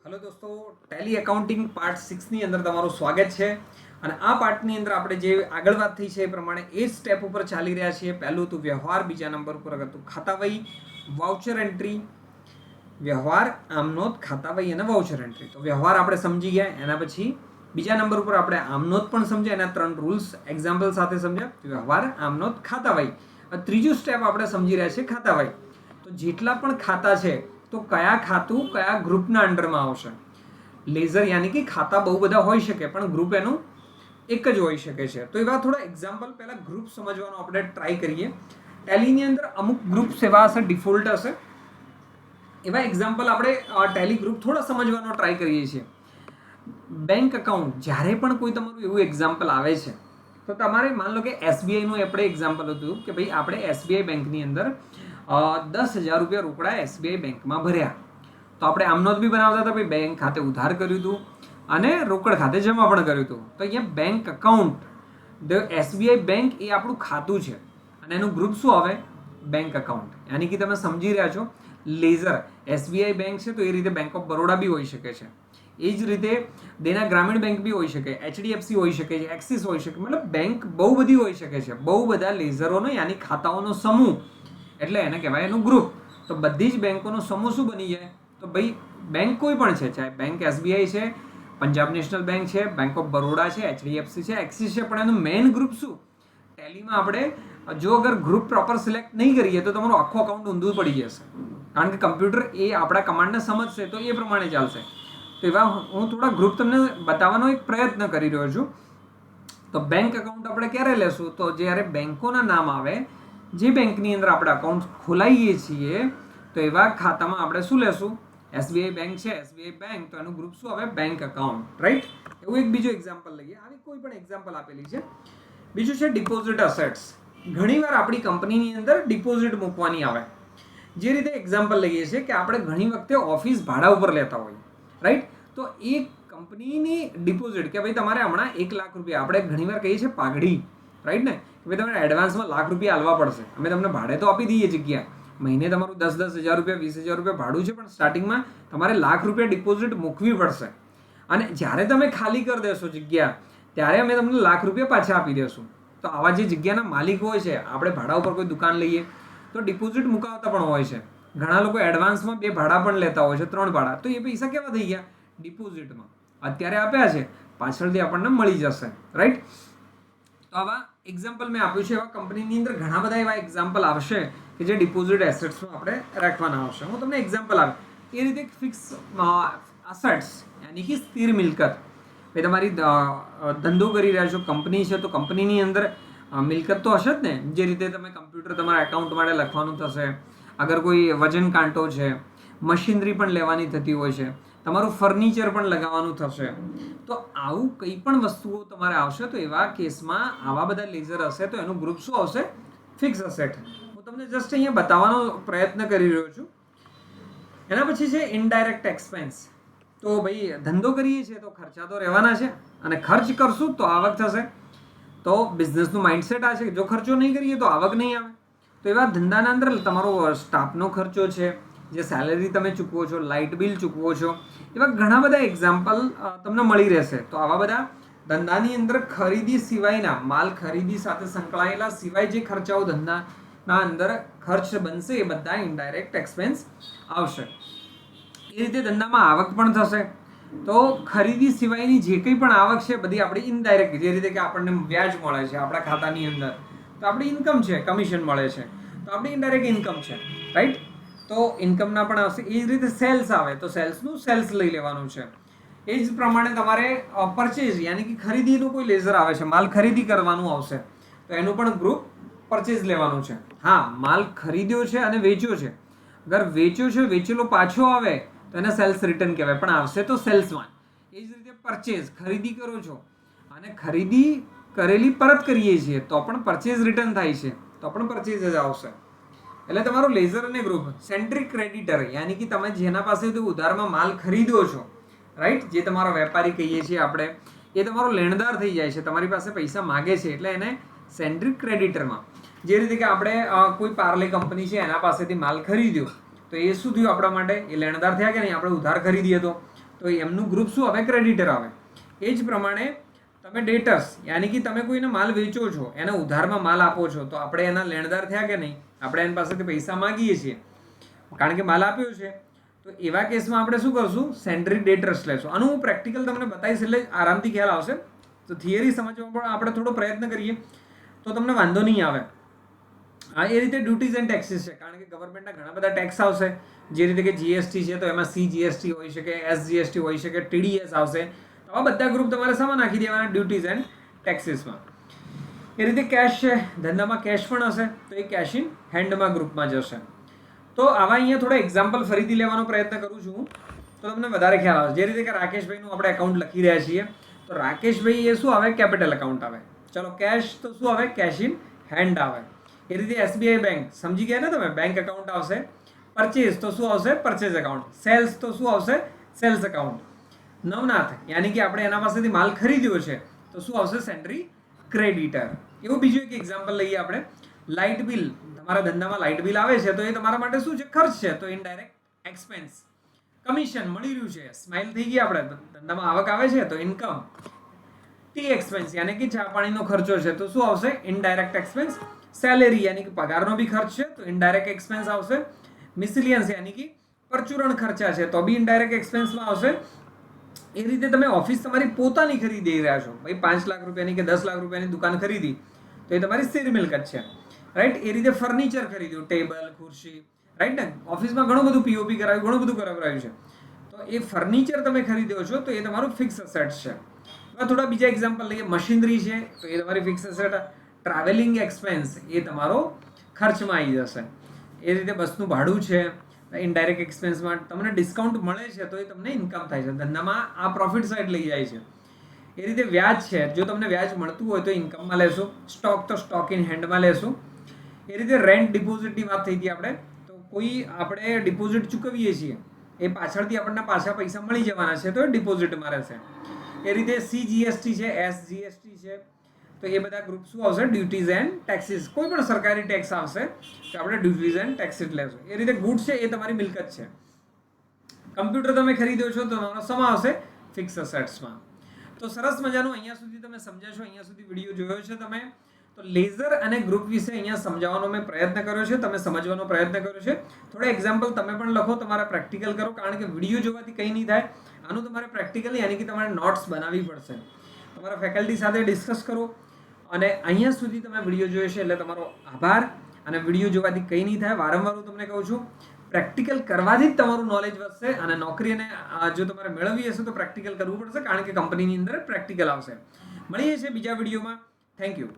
Hello દોસ્તો, Tally accounting part 6 ની અંદર તમારું સ્વાગત છે. અને આ પાર્ટની અંદર આપણે જે આગળ વાત થઈ છે એ પ્રમાણે એ સ્ટેપ ઉપર ચાલી રહ્યા છીએ. પહેલું હતું વ્યવહાર, બીજા નંબર ઉપર હતું ખાતાવહી, વાઉચર એન્ટ્રી, વ્યવહાર, આમનોંધ, ખાતાવહી અને વાઉચર એન્ટ્રી. તો વ્યવહાર આપણે સમજી ગયા. એના પછી બીજા નંબર ઉપર આપણે આમનોંધ પણ સમજ્યા, એના 3 રૂલ્સ એક્ઝામ્પલ સાથે સમજ્યા: વ્યવહાર, આમનોંધ, ખાતાવહી. ત્રીજું સ્ટેપ આપણે સમજી રહ્યા છીએ ખાતાવહી. તો જેટલા પણ ખાતા છે તો કયા ખાતું કયા ગ્રુપના અંડરમાં આવશે. લેઝર યાની કે ખાતા બહુ બધા હોઈ શકે પણ ગ્રુપ એનું એક જ હોઈ શકે છે. તો એવા થોડા એક્ઝામ્પલ પહેલા ગ્રુપ સમજવાનો આપણે ટ્રાય કરીએ. ટેલીની અંદર અમુક ગ્રુપ્સ એવા હશે, ડિફોલ્ટ હશે. એવા એક્ઝામ્પલ આપણે ટેલી ગ્રુપ થોડા સમજવાનો ટ્રાય કરીએ છીએ. બેંક એકાઉન્ટ, જ્યારે પણ કોઈ તમારું એવું એક્ઝામ્પલ આવે છે તો તમારે માન લો કે એસબીઆઈનું આપણે એક્ઝામ્પલ હતું કે ભાઈ આપણે એસબીઆઈ બેંકની અંદર 10,000 રૂપિયા રોકડા એસબીઆઈ બેંકમાં ભર્યા. તો આપણે આમનોંધ બી બનાવતા હતા, ભાઈ બેંક ખાતે ઉધાર કર્યું હતું અને રોકડ ખાતે જમા પણ કર્યું હતું. તો અહીંયા bank account, the SBI bank એ આપણું ખાતું છે અને એનું ગ્રુપ શું આવે? Bank account. યાની કે તમે સમજી રહ્યા છો, લેઝર એસબીઆઈ બેંક છે તો એ રીતે બેંક ઓફ બરોડા બી હોઈ શકે છે. એ જ રીતે દેના ગ્રામીણ બેંક બી હોઈ શકે, એચડીએફસી હોઈ શકે છે, એક્સિસ હોઈ શકે. મતલબ બેંક બહુ બધી હોઈ શકે છે. બહુ બધા લેઝરોનો યાની ખાતાઓનો સમૂહ, એટલે એને કહેવાય એનું ગ્રુપ. તો બધી જ બેંકોનો સમૂહ શું બની જાય? તો ભાઈ બેંક કોઈ પણ છે, ચાહે બેંક એસબીઆઈ છે, પંજાબ નેશનલ બેંક છે, બેંક ઓફ બરોડા છે, એચડીએફસી છે, એક્સિસ છે, પણ એનું મેઇન ગ્રુપ શું? ટેલીમાં આપણે જો અગર ગ્રુપ પ્રોપર સિલેક્ટ નહીં કરીએ તો તમારું આખું અકાઉન્ટ ઊંધું પડી જશે. કારણ કે કમ્પ્યુટર એ આપણા કમાન્ડને સમજશે તો એ પ્રમાણે ચાલશે. તો એવા હું થોડા ગ્રુપ તમને બતાવવાનો એક પ્રયત્ન કરી રહ્યો છું. તો બેંક એકાઉન્ટ આપણે ક્યારે લેશું? તો જ્યારે બેંકોના નામ આવે, જે બેંકની અંદર આપણે અકાઉન્ટ ખોલાવીએ છીએ તો એવા ખાતામાં આપણે શું લેશું? એસબીઆઈ બેંક છે, એસબીઆઈ બેંક, તો એનું ગ્રુપ શું આવે? Bank account, right? એવું એક બીજું એક્ઝામ્પલ લઈએ. આવી કોઈ પણ એક્ઝામ્પલ આપેલી છે. બીજું છે ડિપોઝિટ અસેટ્સ. ઘણીવાર આપણી કંપનીની અંદર ડિપોઝિટ મૂકવાની આવે. જે રીતે એક્ઝામ્પલ લઈએ છીએ કે આપણે ઘણી વખતે ઓફિસ ભાડા ઉપર લેતા હોઈએ, રાઈટ? તો એ કંપનીની ડિપોઝિટ કે ભાઈ તમારે હમણાં 1 લાખ રૂપિયા, આપણે ઘણીવાર કહીએ છીએ પાઘડી, રાઈટ ને, કે ભાઈ તમારે એડવાન્સમાં લાખ રૂપિયા આલવા પડશે. અમે તમને ભાડે તો આપી દઈએ જગ્યા, મહિને તમારું 10,000 રૂપિયા 20,000 રૂપિયા ભાડું છે, પણ સ્ટાર્ટિંગમાં તમારે લાખ રૂપિયા ડિપોઝિટ મૂકવી પડશે. અને જ્યારે તમે ખાલી કરી દેશો જગ્યા, ત્યારે અમે તમને લાખ રૂપિયા પાછા આપી દેશું. તો આવા જે જગ્યાના માલિક હોય છે, આપણે ભાડા ઉપર કોઈ દુકાન લઈએ તો ડિપોઝિટ મુકાવતા પણ હોય છે. ઘણા લોકો એડવાન્સમાં 2 ભાડા પણ લેતા હોય છે, 3 ભાડા. તો એ પૈસા કેવા થઈ ગયા? ડિપોઝિટમાં. અત્યારે આપ્યા છે, પાછળથી આપણને મળી જશે, રાઈટ? તો આવા એક્ઝામ્પલ મેં આપ્યું છે. એવા કંપનીની અંદર ઘણા બધા એવા એક્ઝામ્પલ આવશે કે જે ડિપોઝિટ એસેટ્સમાં આપણે રાખવાના આવશે. હું તમને એક્ઝામ્પલ આપું. એ રીતે ફિક્સ અસેટ્સ યાની કે સ્થિર મિલકત. ભાઈ તમારી ધંધો કરી રહ્યા છો, કંપની છે, તો કંપનીની અંદર મિલકત તો હશે જ ને. જે રીતે તમે કમ્પ્યુટર તમારા એકાઉન્ટ માટે લખવાનું થશે, અગર કોઈ વજન કાંટો છે, મશીનરી પણ લેવાની થતી હોય છે, તમારું ફર્નિચર પણ લગાવવાનું થશે. તો આવું કંઈ પણ વસ્તુઓ તમારે આવશે તો એવા કેસમાં આવા બધા લેઝર હશે તો એનું ગ્રુપ શું આવશે? Fix asset. હું તમને જસ્ટ અહીંયા બતાવવાનો પ્રયત્ન કરી રહ્યો છું. એના પછી છે ઇનડાયરેક્ટ એક્સપેન્સ. તો ભાઈ ધંધો કરીએ છીએ તો ખર્ચા તો રહેવાના છે, અને ખર્ચ કરશું તો આવક થશે. તો બિઝનેસનું માઇન્ડસેટ આ છે કે જો ખર્ચો નહીં કરીએ તો આવક નહીં આવે. તો એવા ધંધાના અંદર તમારો સ્ટાફનો ખર્ચો છે, જે સેલેરી તમે ચૂકવો છો, લાઇટ બિલ ચૂકવો છો, એવા ઘણા બધા એક્ઝામ્પલ તમને મળી રહેશે. તો આવા બધા ધંધાની અંદર ખરીદી સિવાયના, માલ ખરીદી સાથે સંકળાયેલા સિવાય જે ખર્ચાઓ ધંધાના અંદર ખર્ચ બનશે એ બધા ઇનડાયરેક્ટ એક્સપેન્સ આવશે. એ રીતે ધંધામાં આવક પણ થશે. તો ખરીદી સિવાયની જે કંઈ પણ આવક છે બધી આપણી ઇનડાયરેક્ટ, જે રીતે કે આપણને વ્યાજ મળે છે આપણા ખાતાની અંદર, તો આપણી ઇન્કમ છે, કમિશન મળે છે, તો આપણી ઇનડાયરેક્ટ ઇન્કમ છે, રાઈટ? તો ઇન્કમના પણ આવશે. એ જ રીતે સેલ્સ આવે તો સેલ્સનું સેલ્સ લઈ લેવાનું છે. એ જ પ્રમાણે તમારે પરચેઝ યાની કે ખરીદીનું કોઈ લેઝર આવે છે, માલ ખરીદી કરવાનું આવશે તો એનું પણ ગ્રુપ પરચેઝ લેવાનું છે. હા, માલ ખરીદ્યો છે અને વેચ્યો છે. અગર વેચ્યો છે, વેચેલો પાછો આવે તો એને સેલ્સ રિટર્ન કહેવાય, પણ આવશે તો સેલ્સમાં. એ જ રીતે પરચેઝ, ખરીદી કરો છો અને ખરીદી કરેલી પરત કરીએ છીએ તો પણ પરચેઝ રિટર્ન થાય છે, તો પણ પરચેઝ જ આવશે. એટલે તમારું લેઝર અને ગ્રુપ. સેન્ટ્રિક ક્રેડિટર યાની કે તમે જેના પાસેથી ઉધારમાં માલ ખરીદ્યો છો, રાઈટ, જે તમારો વેપારી કહીએ છીએ આપણે, એ તમારો લેણદાર થઈ જાય છે, તમારી પાસે પૈસા માગે છે, એટલે એને સેન્ટ્રિક ક્રેડિટરમાં. જે રીતે કે આપણે કોઈ પાર્લે કંપની છે એના પાસેથી માલ ખરીદ્યો તો એ શું થયું આપણા માટે? એ લેણદાર થયા કે નહીં? આપણે ઉધાર ખરીદીએ તો તો એમનું ગ્રુપ શું આવે? ક્રેડિટર આવે. એ જ પ્રમાણે તમે ડેટર્સ યાની કે તમે કોઈને માલ વેચો છો, એને ઉધારમાં માલ આપો છો, તો આપણે એના લેણદાર થયા કે નહીં? આપણે એની પાસેથી પૈસા માંગીએ છીએ કારણ કે માલ આપ્યો છે. તો એવા કેસમાં આપણે શું કરશું? સેન્ડરી ડેટર્સ લેશું. આનું હું પ્રેક્ટિકલ તમને બતાવીશ એટલે આરામથી ખ્યાલ આવશે. તો થિયરી સમજવામાં પણ આપણે થોડો પ્રયત્ન કરીએ તો તમને વાંધો નહીં આવે. હા, એ રીતે ડ્યુટીઝ એન્ડ ટેક્સીસ છે, કારણ કે ગવર્મેન્ટના ઘણા બધા ટેક્સ આવશે. જે રીતે કે જીએસટી છે તો એમાં CGST હોઈ શકે, SGST હોઈ શકે, TDS આવશે. તો આ બધા ગ્રુપ તમારે સામાન નાખી દેવાના ડ્યુટીઝ એન્ડ ટેક્સીસમાં. એ રીતે કેશ છે, ધંધામાં કેશ પણ હશે તો એ કેશ ઇન હેન્ડમાં ગ્રુપમાં જશે. તો આવા અહીંયા થોડા એક્ઝામ્પલ ફરીથી લેવાનો પ્રયત્ન કરું છું તો તમને વધારે ખ્યાલ આવે. જે રીતે કે રાકેશભાઈનું આપણે એકાઉન્ટ લખી રહ્યા છીએ તો રાકેશભાઈ એ શું આવે? કેપિટલ એકાઉન્ટ આવે. ચલો કેશ તો શું આવે? કેશ ઇન હેન્ડ આવે. એ રીતે SBI બેંક સમજી ગયા ને તમે? બેંક એકાઉન્ટ આવશે. પરચેઝ તો શું આવશે? Purchase account. સેલ્સ તો શું આવશે? Sales account. નવનાથ યાની કે આપણે એના પાસેથી માલ ખરીદ્યો છે તો શું આવશે? સેન્ડરી ક્રેડિટર. એવું બીજું એક એક્ઝામ્પલ લઈએ આપણે. લાઇટ બિલ, તમારા ધંધામાં લાઇટ બિલ આવે છે તો એ તમારા માટે શું છે? ખર્ચ છે, તો ઇનડાયરેક્ટ એક્સપેન્સ. કમિશન મળી રહ્યું છે, સ્માઇલ થઈ ગઈ, આપણે ધંધામાં આવક આવે છે તો ઇન્કમ. ટી એક્સપેન્સ યાની કે ચા પાણીનો ખર્ચો છે તો શું આવશે? Indirect expense. સેલેરી યાની કે પગારનો બી ખર્ચ છે તો ઇનડાયરેક્ટ એક્સપેન્સ આવશે. મિસલિયન્સ યાની કે પરચુરણ ખર્ચા છે તો બી ઇનડાયરેક્ટ એક્સપેન્સમાં આવશે. એ રીતે તમે ઓફિસ તમારી પોતાની ખરીદી રહ્યા છો, ભાઈ 5 લાખ રૂપિયાની કે 10 લાખ રૂપિયાની દુકાન ખરીદી તો એ તમારી સ્થિર મિલકત છે, રાઈટ. એ રીતે ફર્નિચર ખરીદ્યું, ટેબલ, ખુરશી, રાઈટ ને. ઓફિસમાં ઘણું બધું POP કરાવ્યું, ઘણું બધું કરાવ્યું છે તો એ ફર્નિચર તમે ખરીદ્યો છો તો એ તમારું ફિક્સ એસેટ છે. એમાં થોડા બીજા એક્ઝામ્પલ લઈએ. મશીનરી છે તો એ તમારી ફિક્સ એસેટ. ટ્રાવેલિંગ એક્સપેન્સ એ તમારો ખર્ચમાં આવી જશે. એ રીતે બસનું ભાડું છે, ઇનડાયરેક્ટ એક્સપેન્સમાં. તમને ડિસ્કાઉન્ટ મળે છે તો એ તમને ઇન્કમ થાય છે, ધંધામાં આ પ્રોફિટ સાઈડ લઈ જાય છે. એ રીતે વ્યાજ છે, જો તમને વ્યાજ મળતું હોય તો ઇન્કમમાં લેશું. સ્ટોક તો સ્ટોક ઇન હેન્ડમાં લેશું. એ રીતે રેન્ટ ડિપોઝિટની વાત થઈ હતી આપણે. તો કોઈ આપણે ડિપોઝિટ ચૂકવીએ છીએ એ પાછળથી આપણને પાછા પૈસા મળી જવાના છે તો એ ડિપોઝિટમાં રહેશે. એ રીતે CGST છે, SGST છે તો એ બધા ગ્રુપ શું આવશે? Duties and taxes. કોઈ પણ સરકારી ટેક્સ આવશે તો આપણે ડ્યુટીઝ એન્ડ ટેક્સીસ લેશું. એ રીતે ગુડ છે એ તમારી મિલકત છે. કમ્પ્યુટર તમે ખરીદ્યો છો તો તમારો સમા આવશે ફિક્સ એસેટ્સમાં. તો સરસ મજાનું અહીંયા સુધી તમે સમજ્યા છો, અહીંયા સુધી વિડીયો જોયો છે તમે. તો લેઝર અને ગ્રુપ વિશે અહીંયા સમજાવવાનો મેં પ્રયત્ન કર્યો છે, તમે સમજવાનો પ્રયત્ન કર્યો છે. થોડા એક્ઝામ્પલ તમે પણ લખો, તમારા પ્રેક્ટિકલ કરો, કારણ કે વિડીયો જોવાથી કંઈ નહીં થાય. આનું તમારે પ્રેક્ટિકલી યાની કે તમારે નોટ્સ બનાવવી પડશે. તમારા ફેકલ્ટી સાથે ડિસ્કસ કરો. અને અહીંયા સુધી તમે વિડીયો જોયો છે એટલે તમારો આભાર. અને વિડીયો જોવાથી કંઈ નહીં થાય, વારંવાર હું તમને કહું છું, પ્રેક્ટિકલ કરવાથી જ તમારું નોલેજ વધશે. અને નોકરીને જો તમારે મેળવવી હશે તો પ્રેક્ટિકલ કરવું પડશે, કારણ કે કંપનીની અંદર પ્રેક્ટિકલ આવશે. મળીએ છીએ બીજા વિડીયોમાં. Thank you.